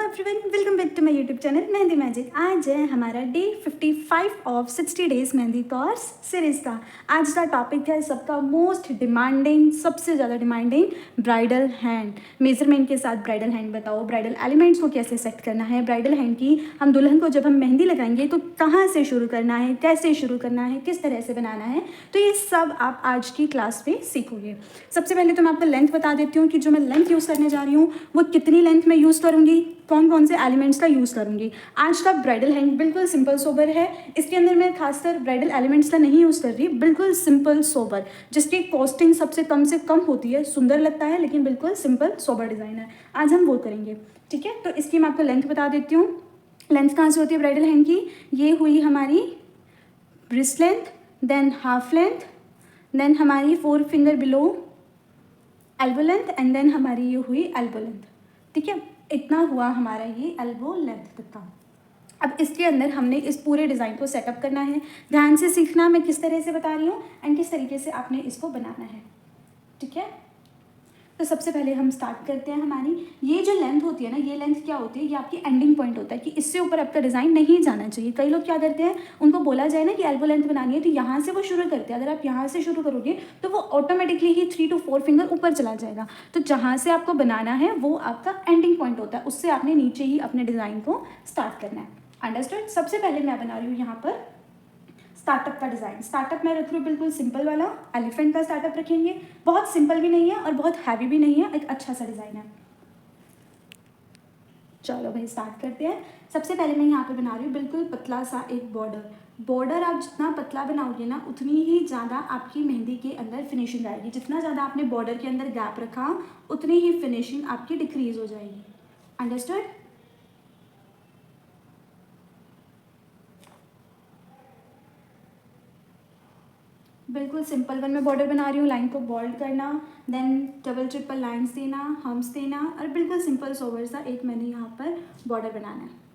Everyone, welcome back to my YouTube channel Mehndi magic. आज है हमारा day 55 of 60 days mehndi course series का। आज का टॉपिक है सबका मोस्ट डिमांडिंग, सबसे ज़्यादा डिमांडिंग ब्राइडल हैंड। मेजरमेंट के साथ ब्राइडल हैंड बताओ, ब्राइडल एलिमेंट्स को कैसे सेट करना है, ब्राइडल हैंड की हम दुल्हन को जब हम मेहंदी लगाएंगे तो कहाँ से शुरू करना है, कैसे शुरू करना है, किस तरह से बनाना है, तो ये सब आप आज की क्लास में सीखोगे। सबसे पहले तो मैं आपको लेंथ बता देती हूँ कि जो मैं लेंथ यूज़ करने जा रही हूँ वो कितनी लेंथ में यूज़ करूँगी, कौन कौन से एलिमेंट्स का यूज़ करूँगी। आज का ब्राइडल हैंड बिल्कुल सिंपल सोबर है। इसके अंदर मैं खासकर ब्राइडल एलिमेंट्स का नहीं यूज़ कर रही, बिल्कुल सिंपल सोबर, जिसकी कॉस्टिंग सबसे कम होती है। सुंदर लगता है लेकिन बिल्कुल सिंपल सोबर डिज़ाइन है। आज हम वो करेंगे, ठीक है। तो इसकी मैं आपको लेंथ बता देती हूँ। लेंथ कहाँ से होती है ब्राइडल हैंड की, ये हुई हमारी breast length, then half length, then हमारी 4 finger below elbow length, and then हमारी ये हुई एल्बो लेंथ, ठीक है। इतना हुआ हमारा ये एल्बो लेंथ तक का। अब इसके अंदर हमने इस पूरे डिज़ाइन को सेटअप करना है। ध्यान से सीखना मैं किस तरह से बता रही हूँ एंड किस तरीके से आपने इसको बनाना है, ठीक है। तो सबसे पहले हम स्टार्ट करते हैं। हमारी ये जो लेंथ होती है ना, ये लेंथ क्या होती है, ये आपकी एंडिंग पॉइंट होता है कि इससे ऊपर आपका डिज़ाइन नहीं जाना चाहिए। कई लोग क्या करते हैं, उनको बोला जाए ना कि एल्बो लेंथ बनानी है तो यहाँ से वो शुरू करते हैं। अगर आप यहाँ से शुरू करोगे तो वो ऑटोमेटिकली ही 3 to 4 फिंगर ऊपर चला जाएगा। तो जहाँ से आपको बनाना है वो आपका एंडिंग पॉइंट होता है, उससे आपने नीचे ही अपने डिज़ाइन को स्टार्ट करना है। अंडरस्टूड। सबसे पहले मैं बना रही हूँ यहाँ पर स्टार्टअप का डिज़ाइन। स्टार्टअप मैं रख रही हूँ बिल्कुल सिंपल वाला, एलिफेंट का स्टार्टअप रखेंगे। बहुत सिंपल भी नहीं है और बहुत हैवी भी नहीं है, एक अच्छा सा डिज़ाइन है। चलो भाई स्टार्ट करते हैं। सबसे पहले मैं यहाँ पे बना रही हूँ बिल्कुल पतला सा एक बॉर्डर आप जितना पतला बनाओगे ना उतनी ही ज़्यादा आपकी मेहंदी के अंदर फिनिशिंग आएगी। जितना ज़्यादा आपने बॉर्डर के अंदर गैप रखा उतनी ही फिनिशिंग आपकी डिक्रीज हो जाएगी। अंडरस्टूड। बिल्कुल सिंपल वन में बॉर्डर बना रही हूँ। लाइन को बोल्ड करना, देन डबल ट्रिपल लाइंस देना, हम्स देना, और बिल्कुल सिंपल सोवर सा एक मैंने यहाँ पर बॉर्डर बनाना है।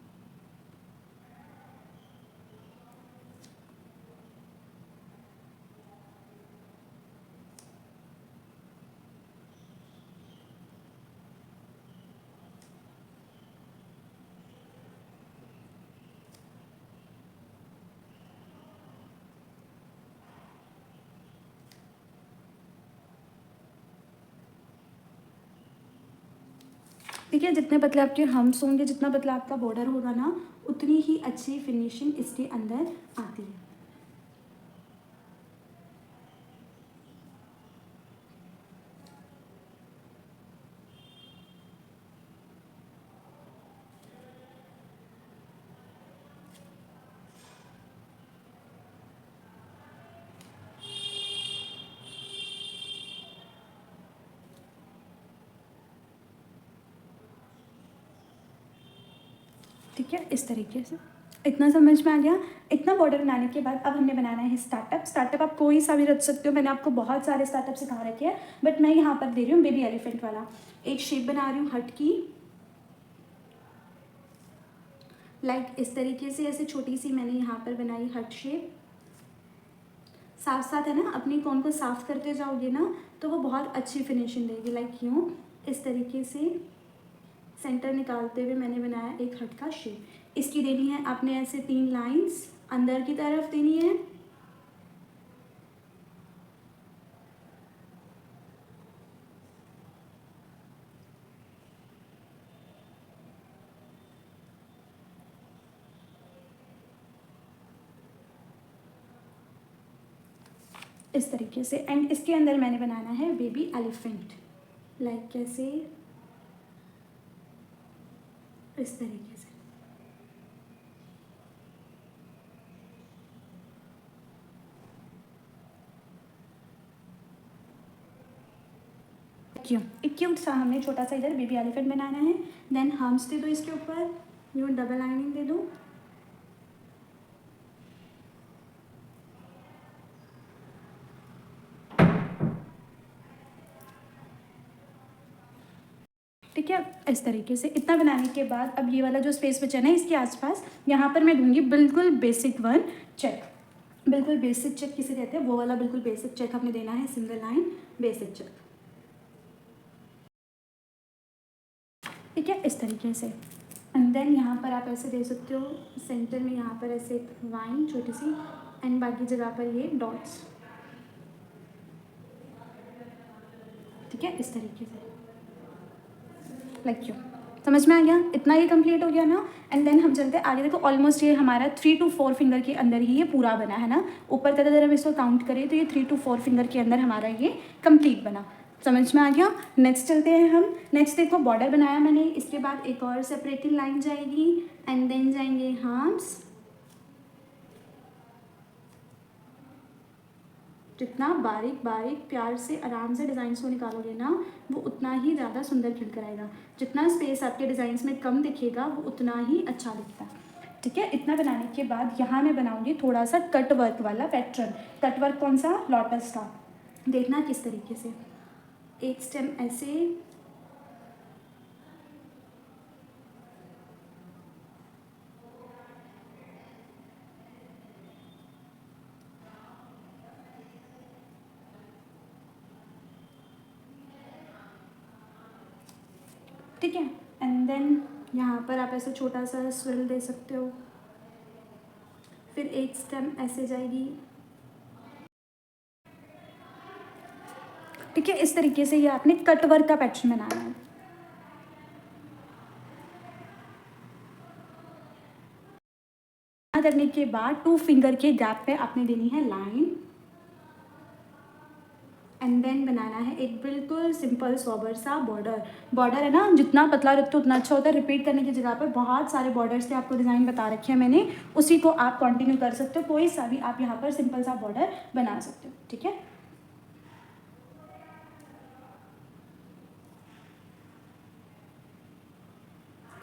ठीक है, जितने पतले आपके हम्स होंगे, जितना पतला आपका बॉर्डर होगा ना, उतनी ही अच्छी फिनिशिंग इसके अंदर आती है। ठीक है, इस तरीके से इतना समझ में आ गया। इतना बॉर्डर बनाने के बाद अब हमने बनाना है स्टार्टअप आप कोई सा भी रख सकते हो। मैंने आपको बहुत सारे स्टार्टअप सिखा रखे हैं, बट मैं यहाँ पर दे रही हूँ बेबी एलिफेंट वाला। एक शेप बना रही हूँ हट की, लाइक इस तरीके से, ऐसे छोटी सी मैंने यहाँ पर बनाई हट शेप। साथ साथ है ना, अपनी कोन को साफ करते जाओगे ना तो वो बहुत अच्छी फिनिशिंग देगी। लाइक यूँ इस तरीके से सेंटर निकालते हुए मैंने बनाया एक हट का शेप। इसकी देनी है आपने ऐसे 3 लाइंस अंदर की तरफ देनी है। इस तरीके से, एंड इसके अंदर मैंने बनाना है बेबी एलिफेंट, लाइक कैसे, इस तरीके से। क्यों एक क्यूट सा हमने छोटा सा इधर बेबी एलिफेंट बनाना है। देन हम्स दे दो इसके ऊपर, यूँ डबल लाइनिंग दे दो। ठीक है, इस तरीके से इतना बनाने के बाद अब ये वाला जो स्पेस बचा है ना इसके आसपास, यहाँ पर मैं दूंगी बिल्कुल बेसिक वन चेक। बिल्कुल बेसिक चेक किसे कहते हैं, वो वाला बिल्कुल बेसिक चेक हमने देना है, सिंगल लाइन बेसिक चेक। ठीक है, इस तरीके से। एंड देन यहाँ पर आप ऐसे दे सकते हो सेंटर में, यहाँ पर ऐसे एक लाइन छोटी सी, एंड बाकी जगह पर ये डॉट्स। ठीक है, इस तरीके से लाइक यू। समझ में आ गया? इतना ही कंप्लीट हो गया ना। एंड देन हम चलते हैं आगे। देखो ऑलमोस्ट ये हमारा 3 to 4 फिंगर के अंदर ही ये पूरा बना है ना। ऊपर तक अगर हम इसको काउंट करें तो ये 3 to 4 फिंगर के अंदर हमारा ये कंप्लीट बना। समझ में आ गया? नेक्स्ट चलते हैं हम। नेक्स्ट देखो बॉर्डर बनाया मैंने, इसके बाद एक और सेपरेटिंग लाइन जाएगी, एंड देन जाएंगे हार्म्स। जितना बारीक बारीक प्यार से आराम से डिज़ाइंस को निकालोगे ना, वो उतना ही ज़्यादा सुंदर खिल कर आएगा। जितना स्पेस आपके डिज़ाइंस में कम दिखेगा वो उतना ही अच्छा दिखता है। ठीक है, इतना बनाने के बाद यहाँ मैं बनाऊंगी थोड़ा सा कट वर्क वाला पैटर्न। कट वर्क कौन सा? लोटस का। देखना किस तरीके से, एक स्टेम ऐसे, ठीक है। एंड देन यहाँ पर आप ऐसे छोटा सा स्विल दे सकते हो, फिर एक स्टेम ऐसे जाएगी। ठीक है, इस तरीके से ये आपने कट वर्क का पैटर्न बनाना है। करने के बाद 2 फिंगर के गैप पे आपने देनी है लाइन, एंड देन बनाना है एक बिल्कुल सिंपल सोबर सा बॉर्डर। बॉर्डर है ना, जितना पतला रखते हो उतना अच्छा होता है। रिपीट करने की जगह पर बहुत सारे बॉर्डर्स के आपको डिज़ाइन बता रखे हैं मैंने, उसी को आप कंटिन्यू कर सकते हो। कोई सा भी आप यहाँ पर सिंपल सा बॉर्डर बना सकते हो। ठीक है,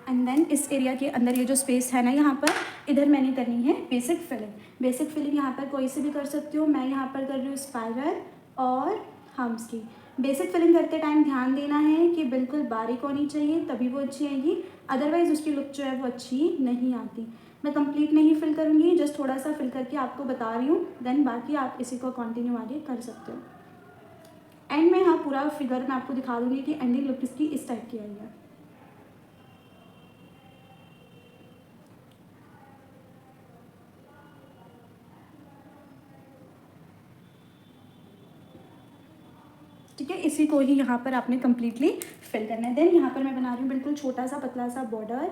एंड देन इस एरिया के अंदर ये जो स्पेस है ना, यहाँ पर इधर मैंने करनी है बेसिक फिलिंग। बेसिक फिलिंग यहाँ पर कोई से भी कर सकती हो, मैं यहाँ पर कर रही हूँ स्पाइरल और हम्स की। बेसिक फिलिंग करते टाइम ध्यान देना है कि बिल्कुल बारीक होनी चाहिए, तभी वो अच्छी आएगी, अदरवाइज़ उसकी लुक जो है वो अच्छी नहीं आती। मैं कंप्लीट नहीं फिल करूँगी, जस्ट थोड़ा सा फिल करके आपको बता रही हूँ, देन बाकी आप इसी को कंटिन्यू आगे कर सकते हो। एंड में यहाँ पूरा फिगर मैं आपको दिखा दूँगी कि एंडिंग लुक इसकी इस टाइप की आई है। ठीक है, इसी को ही यहाँ पर आपने कम्प्लीटली फिल करना है। देन यहाँ पर मैं बना रही हूँ बिल्कुल छोटा सा पतला सा बॉर्डर।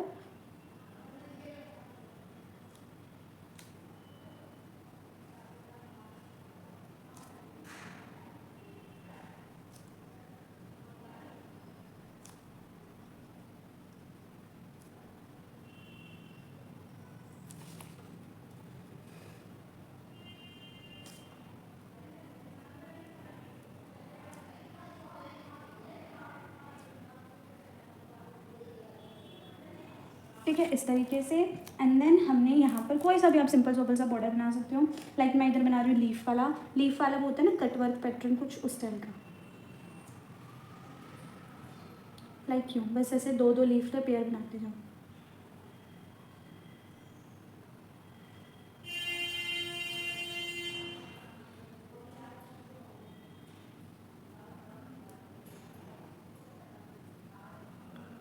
ठीक है, इस तरीके से। एंड देन हमने यहाँ पर कोई सा भी आप सिंपल सोपल सा बॉर्डर बना सकते हो। लाइक मैं इधर बना रही हूँ लीफ वाला। लीफ वाला वो होता है ना कट वर्क पैटर्न, कुछ उस टाइप का। लाइक क्यों, बस ऐसे 2-2 लीफ का पेयर बनाते जाओ।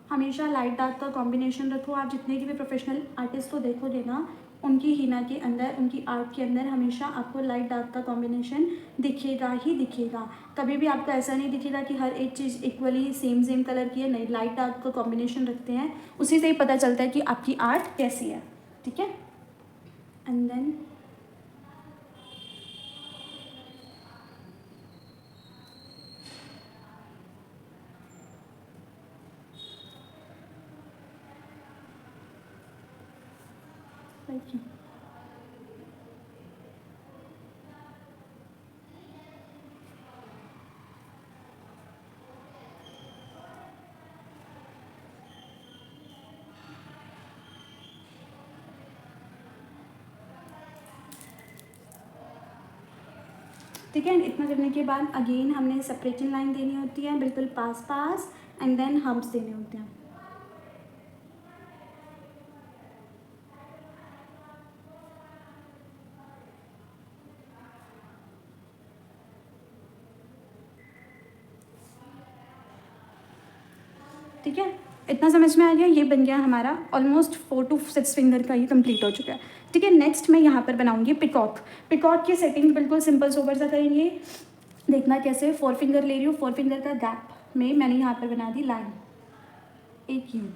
हमेशा लाइट डार्क का कॉम्बिनेशन रखो। आप जितने की भी प्रोफेशनल आर्टिस्ट को देखोगे ना, उनकी हीना के अंदर, उनकी आर्ट के अंदर हमेशा आपको लाइट डार्क का कॉम्बिनेशन दिखेगा ही दिखेगा। कभी भी आपको ऐसा नहीं दिखेगा कि हर एक चीज़ इक्वली सेम सेम कलर की है। नहीं, लाइट डार्क का कॉम्बिनेशन रखते हैं, उसी से ही पता चलता है कि आपकी आर्ट कैसी है। ठीक है, एंड देन थैंक यू। ठीक है, इतना करने के बाद अगेन हमने सेपरेटिंग लाइन देनी होती है बिल्कुल पास पास, एंड देन हम्प्स देने होते हैं। ठीक है, इतना समझ में आ गया। ये बन गया हमारा ऑलमोस्ट 4 to 6 फिंगर का, ये कंप्लीट हो चुका है। ठीक है, नेक्स्ट मैं यहाँ पर बनाऊंगी पिकॉक। पिकॉक की सेटिंग बिल्कुल सिंपल सोबर सा करेंगे। देखना कैसे, 4 फिंगर ले रही हूँ, 4 फिंगर का गैप में मैंने यहाँ पर बना दी लाइन, एक यूँ।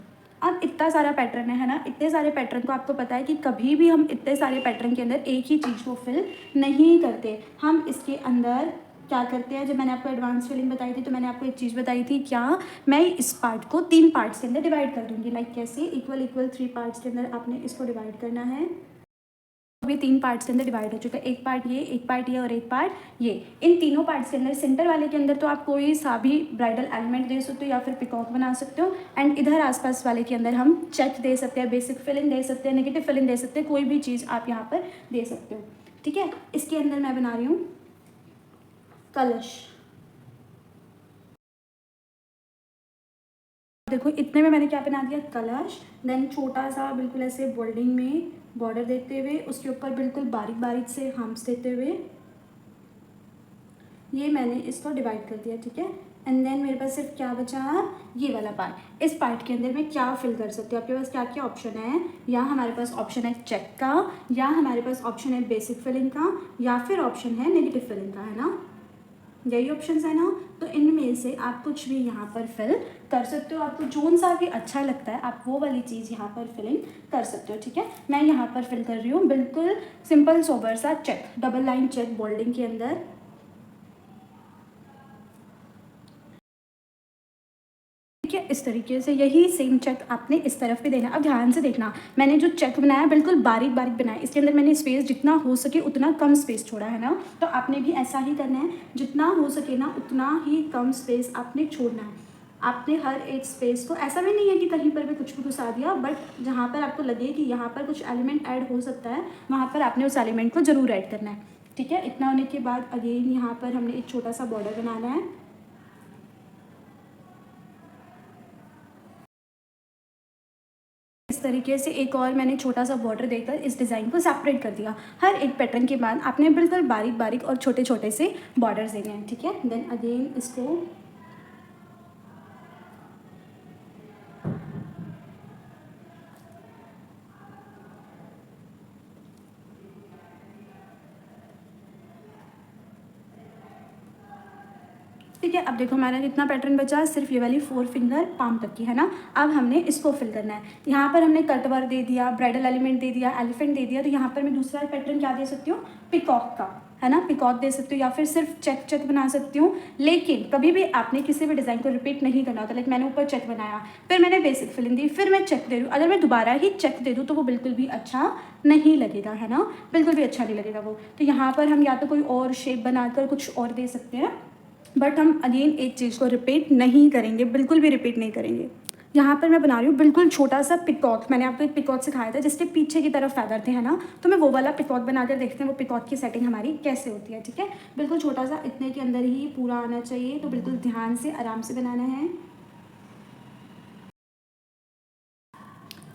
अब इतना सारा पैटर्न है ना, इतने सारे पैटर्न को आपको पता है कि कभी भी हम इतने सारे पैटर्न के अंदर एक ही चीज़ को फिल नहीं करते। हम इसके अंदर क्या करते हैं, जब मैंने आपको एडवांस फिलिंग बताई थी तो मैंने आपको एक चीज़ बताई थी क्या, मैं इस पार्ट को 3 पार्ट्स के अंदर डिवाइड कर दूंगी। लाइक कैसे, इक्वल 3 पार्ट्स के अंदर आपने इसको डिवाइड करना है। ये 3 पार्ट्स के अंदर डिवाइड हो चुका है, एक पार्ट ये, एक पार्ट ये और एक पार्ट ये। इन तीनों पार्ट्स के अंदर सेंटर वाले के अंदर तो आप कोई सा भी ब्राइडल एलिमेंट दे सकते हो या फिर पिकॉक बना सकते हो। एंड इधर आसपास वाले के अंदर हम चेक दे सकते हैं, बेसिक फिलिंग दे सकते हैं, नेगेटिव फिलिंग दे सकते हैं, कोई भी चीज़ आप यहाँ पर दे सकते हो। ठीक है, इसके अंदर मैं बना रही हूँ कलश। देखो इतने में मैंने क्या बना दिया, कलश। देन छोटा सा बिल्कुल ऐसे बोल्डिंग में बॉर्डर देते हुए, उसके ऊपर बिल्कुल बारीक बारीक से हम्प्स देते हुए ये मैंने इसको डिवाइड कर दिया। ठीक है, एंड देन मेरे पास सिर्फ क्या बचा, ये वाला पार्ट। इस पार्ट के अंदर मैं क्या फिल कर सकती हूँ, आपके पास क्या क्या ऑप्शन है। या हमारे पास ऑप्शन है चेक का, या हमारे पास ऑप्शन है बेसिक फिलिंग का, या फिर ऑप्शन है नेगेटिव फिलिंग का, है ना, यही ऑप्शन है ना। तो इनमें से आप कुछ भी यहाँ पर फिल कर सकते हो, आपको जोन सा भी अच्छा लगता है आप वो वाली चीज़ यहाँ पर फिलिंग कर सकते हो। ठीक है, मैं यहाँ पर फिल कर रही हूँ बिल्कुल सिंपल सोबर सा चेक, डबल लाइन चेक बोल्डिंग के अंदर। ठीक है, इस तरीके से यही सेम चेक आपने इस तरफ भी देना। अब ध्यान से देखना, मैंने जो चेक बनाया बिल्कुल बारीक बारीक बनाया, इसके अंदर मैंने स्पेस जितना हो सके उतना कम स्पेस छोड़ा है ना। तो आपने भी ऐसा ही करना है, जितना हो सके ना उतना ही कम स्पेस आपने छोड़ना है। आपने हर एक स्पेस को, ऐसा भी नहीं है कि कहीं पर भी कुछ भी घुसा दिया, बट जहाँ पर आपको लगे कि यहाँ पर कुछ एलिमेंट ऐड हो सकता है वहाँ पर आपने उस एलिमेंट को ज़रूर ऐड करना है। ठीक है, इतना होने के बाद अगेन यहाँ पर हमने एक छोटा सा बॉर्डर बनाना है। इस तरीके से एक और मैंने छोटा सा बॉर्डर देकर इस डिज़ाइन को सेपरेट कर दिया। हर एक पैटर्न के बाद आपने बिल्कुल बारीक बारीक और छोटे छोटे से बॉर्डर्स देने हैं। ठीक है, देन अगेन इसको ठीक है। अब देखो हमारा कितना पैटर्न बचा, सिर्फ ये वाली 4 फिंगर पाम तक की, है ना। अब हमने इसको फिल करना है। यहाँ पर हमने कट वर्क दे दिया, ब्राइडल एलिमेंट दे दिया, एलिफेंट दे दिया, तो यहाँ पर मैं दूसरा पैटर्न क्या दे सकती हूँ, पिकॉक का, है ना, पिकॉक दे सकती हूँ, या फिर सिर्फ चेक चेक बना सकती हूँ। लेकिन कभी भी आपने किसी भी डिज़ाइन को रिपीट नहीं करना होता। लाइक मैंने ऊपर चेक बनाया, फिर मैंने बेसिक फिलिंग दी, फिर मैं चेक दे दूँ, अगर मैं दोबारा ही चेक दे दूँ तो वो बिल्कुल भी अच्छा नहीं लगेगा, है ना, बिल्कुल भी अच्छा नहीं लगेगा वो। तो यहाँ पर हम या तो कोई और शेप बनाकर कुछ और दे सकते हैं, बट हम अगेन एक चीज़ को रिपीट नहीं करेंगे, बिल्कुल भी रिपीट नहीं करेंगे। यहाँ पर मैं बना रही हूँ बिल्कुल छोटा सा पिकॉक। मैंने आपको एक पिकॉक सिखाया था जिसके पीछे की तरफ फैदर थे, है ना, तो मैं वो वाला पिकॉक बनाकर देखते हैं वो पिकॉक की सेटिंग हमारी कैसे होती है। ठीक है, बिल्कुल छोटा सा, इतने के अंदर ही पूरा आना चाहिए, तो बिल्कुल ध्यान से आराम से बनाना है।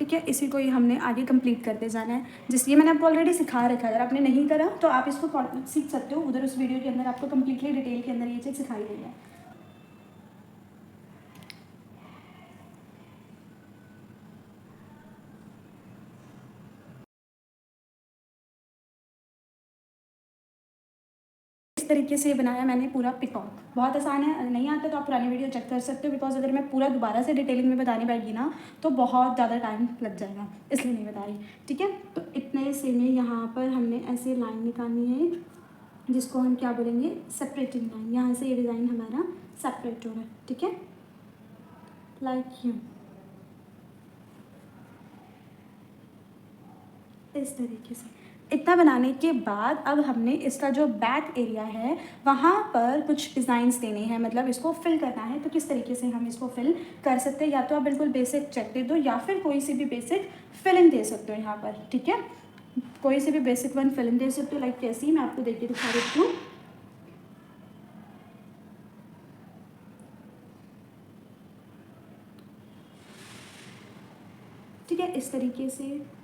ठीक है, इसी को ही हमने आगे कंप्लीट करते जाना है, जिसलिए मैंने आपको ऑलरेडी सिखा रखा है। अगर आपने नहीं करा तो आप इसको सीख सकते हो, उधर उस वीडियो के अंदर आपको कंप्लीटली डिटेल के अंदर ये चीज़ सिखाई गई है। इस तरीके से बनाया मैंने पूरा पिकॉक। बहुत आसान है, अगर नहीं आता तो आप पुरानी वीडियो चेक कर सकते हो, बिकॉज अगर मैं पूरा दोबारा से डिटेलिंग में बताने बैठगी ना तो बहुत ज़्यादा टाइम लग जाएगा, इसलिए नहीं बता रही। ठीक है, तो इतने से में यहाँ पर हमने ऐसे लाइन निकालनी है, जिसको हम क्या बोलेंगे, सेपरेटिंग लाइन। यहाँ से ये डिज़ाइन हमारा सेपरेट हो रहा है। ठीक है, लाइक यू, इस तरीके से। इतना बनाने के बाद अब हमने इसका जो बैक एरिया है वहाँ पर कुछ डिज़ाइंस देने हैं, मतलब इसको फिल करना है। तो किस तरीके से हम इसको फिल कर सकते हैं, या तो आप बिल्कुल बेसिक चेक दे दो या फिर कोई सी भी बेसिक फिलिंग दे सकते हो यहाँ पर। ठीक है, कोई सी भी बेसिक वन फिलिंग दे सकते हो। लाइक कैसी, मैं आपको देख के दिखा देती हूँ। ठीक है, इस तरीके से।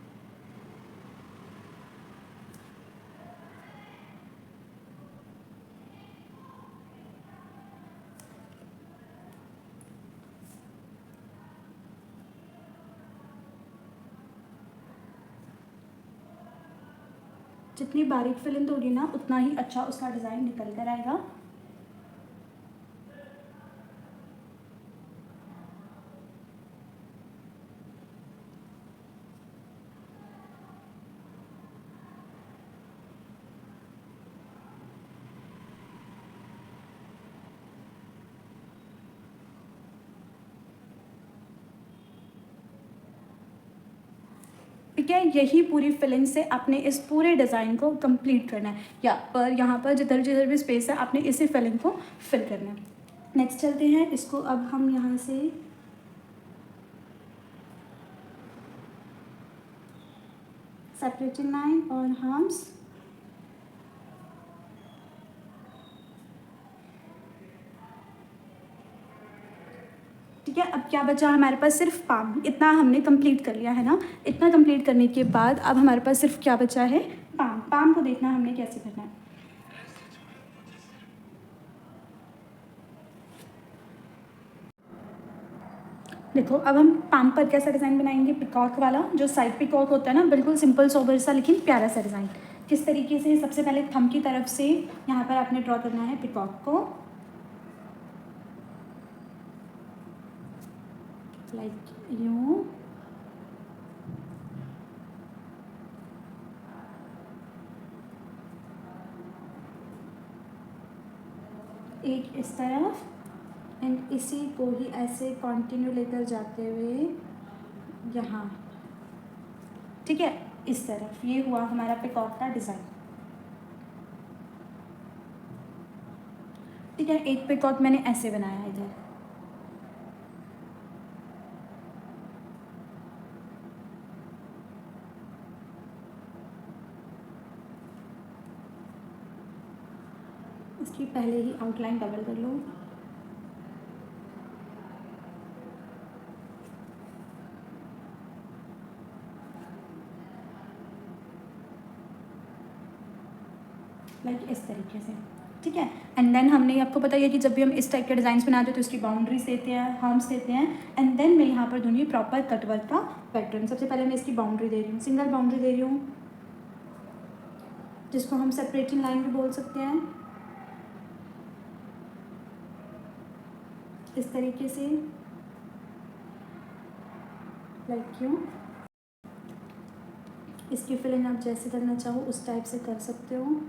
जितनी बारीक फिलिंग दोगी ना उतना ही अच्छा उसका डिज़ाइन निकल कर आएगा। ठीक है, यही पूरी फिलिंग से आपने इस पूरे डिज़ाइन को कंप्लीट करना है, या पर यहाँ पर जिधर जिधर भी स्पेस है आपने इसी फिलिंग को फिल करना है। नेक्स्ट चलते हैं, इसको अब हम यहाँ से सेपरेटिंग लाइन और हार्म्स, ठीक है। अब क्या बचा हमारे पास, सिर्फ पाम, इतना हमने कंप्लीट कर लिया है ना। इतना कंप्लीट करने के बाद अब हमारे पास सिर्फ क्या बचा है, पाम। पाम को देखना हमने कैसे करना है। देखो अब हम पाम पर कैसा डिज़ाइन बनाएंगे, पिकॉक वाला, जो साइड पिकॉक होता है ना, बिल्कुल सिंपल सोबर सा लेकिन प्यारा सा डिज़ाइन। किस तरीके से, सबसे पहले थंब की तरफ से यहाँ पर आपने ड्रॉ करना है पिकॉक को, लाइक यूँ। एक इस तरफ एंड इसी को ही ऐसे कंटिन्यू लेकर जाते हुए यहाँ, ठीक है, इस तरफ। ये हुआ हमारा पिकॉक का डिज़ाइन, ठीक है। एक पिकॉक मैंने ऐसे बनाया है इधर, इसकी पहले ही आउटलाइन डबल कर लो। लाइक इस तरीके से, ठीक है। एंड देन हमने, आपको पता ही है कि जब भी हम इस टाइप के डिज़ाइंस बनाते हैं तो इसकी बाउंड्रीज देते हैं, हार्म्स देते हैं, एंड देन मैं यहाँ पर दूंगी प्रॉपर कटवर्क का पैटर्न। सबसे पहले मैं इसकी बाउंड्री दे रही हूँ, सिंगल बाउंड्री दे रही हूँ, जिसको हम सेपरेटिंग लाइन भी बोल सकते हैं। इस तरीके से, लाइक क्यों, इसकी फिलिंग आप जैसे करना चाहो उस टाइप से कर सकते हो।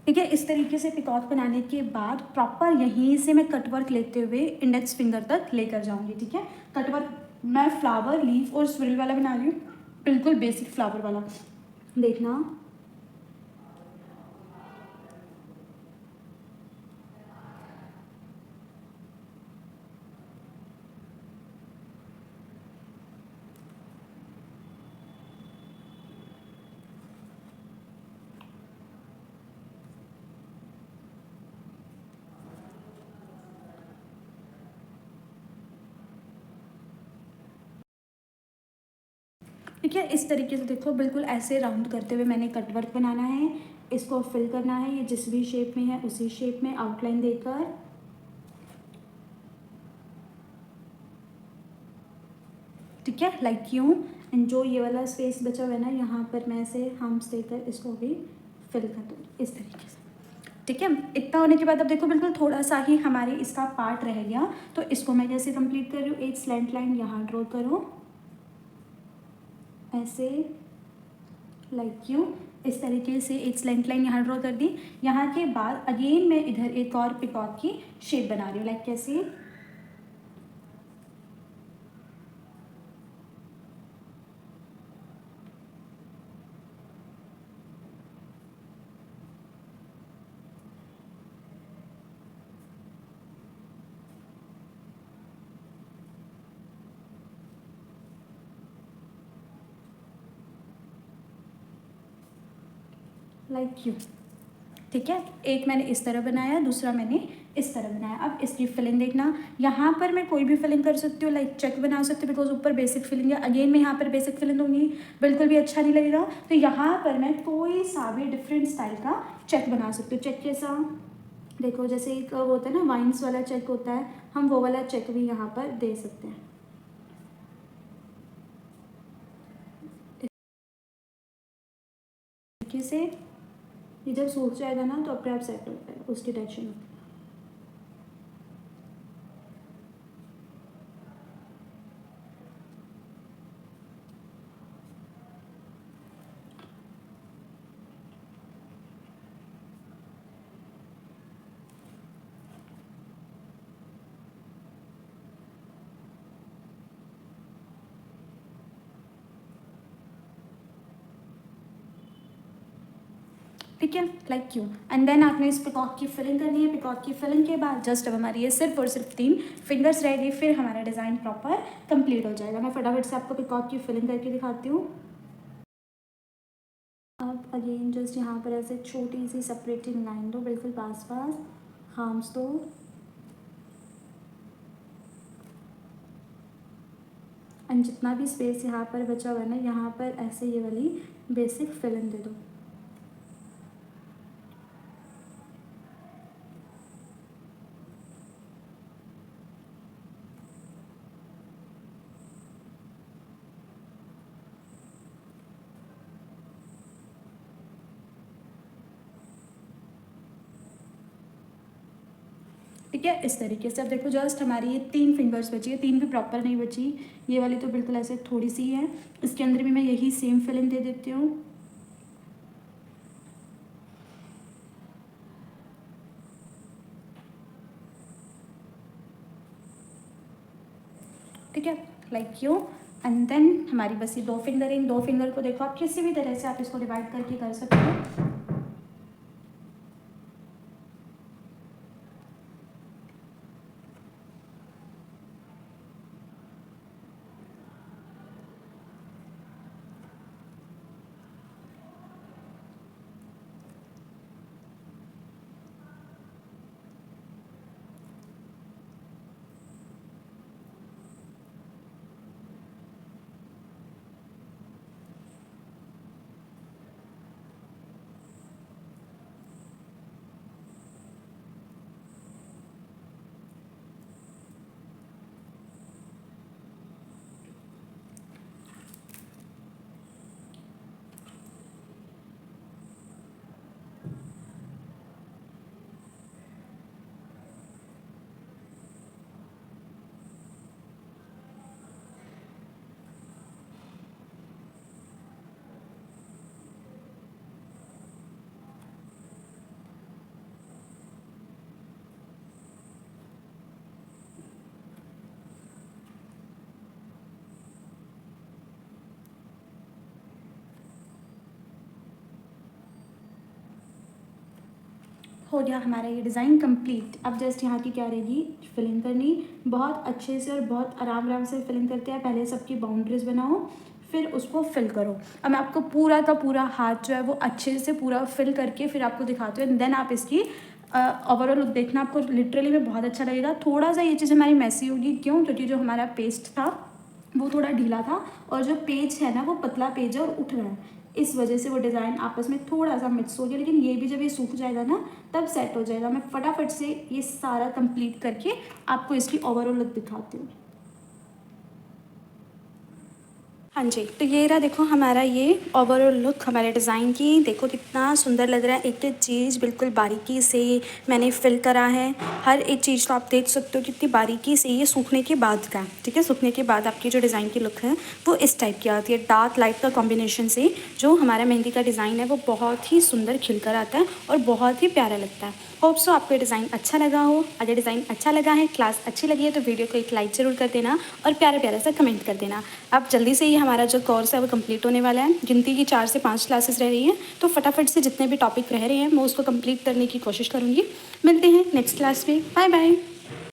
ठीक है, इस तरीके से पिकॉक बनाने के बाद प्रॉपर यहीं से मैं कटवर्क लेते हुए इंडेक्स फिंगर तक लेकर जाऊंगी, ठीक है। कटवर्क मैं फ्लावर, लीफ और स्विरल वाला बना रही हूँ, बिल्कुल बेसिक फ्लावर वाला, देखना। ठीक है, इस तरीके से देखो, बिल्कुल ऐसे राउंड करते हुए मैंने कटवर्क बनाना है। इसको फिल करना है, ये जिस भी शेप में है उसी शेप में आउटलाइन देकर, ठीक है, लाइक यूँ। एंड जो ये वाला स्पेस बचा हुआ है ना, यहाँ पर मैं ऐसे हार्म्स देकर इसको भी फिल कर दूँ इस तरीके से, ठीक है। इतना होने के बाद अब देखो बिल्कुल थोड़ा सा ही हमारे इसका पार्ट रह गया, तो इसको मैं कैसे कंप्लीट कर रही हूँ, एक स्लैंट लाइन यहाँ ड्रॉ करो ऐसे, लाइक क्यों, इस तरीके से एक स्लैंट लाइन यहाँ ड्रॉ कर दी। यहाँ के बाद अगेन मैं इधर एक और पिकॉक की शेप बना रही हूँ, लाइक कैसे, लाइक क्यों, ठीक है। एक मैंने इस तरह बनाया, दूसरा मैंने इस तरह बनाया। अब इसकी फिलिंग देखना, यहाँ पर मैं कोई भी फिलिंग कर सकती हूँ, लाइक चेक बना सकती हूँ, बिकॉज ऊपर बेसिक फिलिंग है। अगेन मैं यहाँ पर बेसिक फिलिंग दूंगी, बिल्कुल भी अच्छा नहीं लगेगा, तो यहाँ पर मैं कोई सा भी डिफरेंट स्टाइल का चेक बना सकती हूँ। चेक कैसा, देखो जैसे एक वो होता है ना वाइन्स वाला चेक होता है, हम वो वाला चेक भी यहाँ पर दे सकते हैं। तरीके से ये जब सूख जाएगा ना तो अपने आप सेट हो जाएगा, उसकी टेंशन मत लो। ठीक है, लाइक क्यों। एंड देन आपने इस पिकॉक की फिलिंग करनी है। पिकॉक की फिलिंग के बाद जस्ट अब हमारी ये सिर्फ और सिर्फ 3 फिंगर्स रह गई, फिर हमारा डिज़ाइन प्रॉपर कंप्लीट हो जाएगा। मैं फटाफट से आपको पिकॉक की फिलिंग करके दिखाती हूँ। अब अगेन जस्ट यहाँ पर ऐसे छोटी सी सेपरेटिंग लाइन दो, बिल्कुल पास पास हार्म्स दो, एंड जितना भी स्पेस यहाँ पर बचा हुआ है ना, यहाँ पर ऐसे ये वाली बेसिक फिलिंग दे दो। ठीक है, इस तरीके से। अब देखो जस्ट हमारी ये 3 फिंगर्स बची है, 3 भी प्रॉपर नहीं बची, ये वाली तो बिल्कुल ऐसे थोड़ी सी है। इसके अंदर भी मैं यही सेम फिलिंग दे देती हूँ। ठीक है, लाइक यू। एंड देन हमारी बस ये 2 फिंगर है, इन 2 फिंगर को देखो आप किसी भी तरह से आप इसको डिवाइड करके कर सकते हो। हो गया हमारा ये डिज़ाइन कंप्लीट। अब जस्ट यहाँ की क्या रहेगी, फिलिंग करनी। बहुत अच्छे से और बहुत आराम आराम से फिलिंग करते हैं। पहले सबकी बाउंड्रीज बनाओ, फिर उसको फिल करो। अब मैं आपको पूरा का पूरा हाथ जो है वो अच्छे से पूरा फिल करके फिर आपको दिखाती हूँ। एंड देन आप इसकी ओवरऑल लुक देखना, आपको लिटरली में बहुत अच्छा लगेगा। थोड़ा सा ये चीज़ हमारी मैसी होगी, क्यों, क्योंकि जो हमारा पेस्ट था वो थोड़ा ढीला था, और जो पेज है ना वो पतला पेज है और उठ रहा है, इस वजह से वो डिज़ाइन आपस में थोड़ा सा मिक्स हो गया। लेकिन ये भी जब ये सूख जाएगा ना तब सेट हो जाएगा। मैं फटाफट से ये सारा कंप्लीट करके आपको इसकी ओवरऑल लुक दिखाती हूँ। हाँ जी, तो ये रहा देखो हमारा ये ओवरऑल लुक हमारे डिज़ाइन की। देखो कितना सुंदर लग रहा है, एक एक चीज़ बिल्कुल बारीकी से मैंने फिल करा है। हर एक चीज़ तो आप देख सकते हो कितनी बारीकी से। ये सूखने के बाद का, ठीक है, सूखने के बाद आपकी जो डिज़ाइन की लुक है वो इस टाइप की आती है। डार्क लाइट का कॉम्बिनेशन से जो हमारा मेहंदी का डिज़ाइन है वो बहुत ही सुंदर खिल कर आता है और बहुत ही प्यारा लगता है। होप सो आपको डिज़ाइन अच्छा लगा हो। अगर डिज़ाइन अच्छा लगा है, क्लास अच्छी लगी है, तो वीडियो को एक लाइक ज़रूर कर देना और प्यारा प्यारा सा कमेंट कर देना। अब जल्दी से ही हमारा जो कोर्स है वो कंप्लीट होने वाला है। गिनती की 4 से 5 क्लासेस रह रही हैं, तो फटाफट से जितने भी टॉपिक रह रहे हैं मैं उसको कंप्लीट करने की कोशिश करूँगी। मिलते हैं नेक्स्ट क्लास में। Bye bye.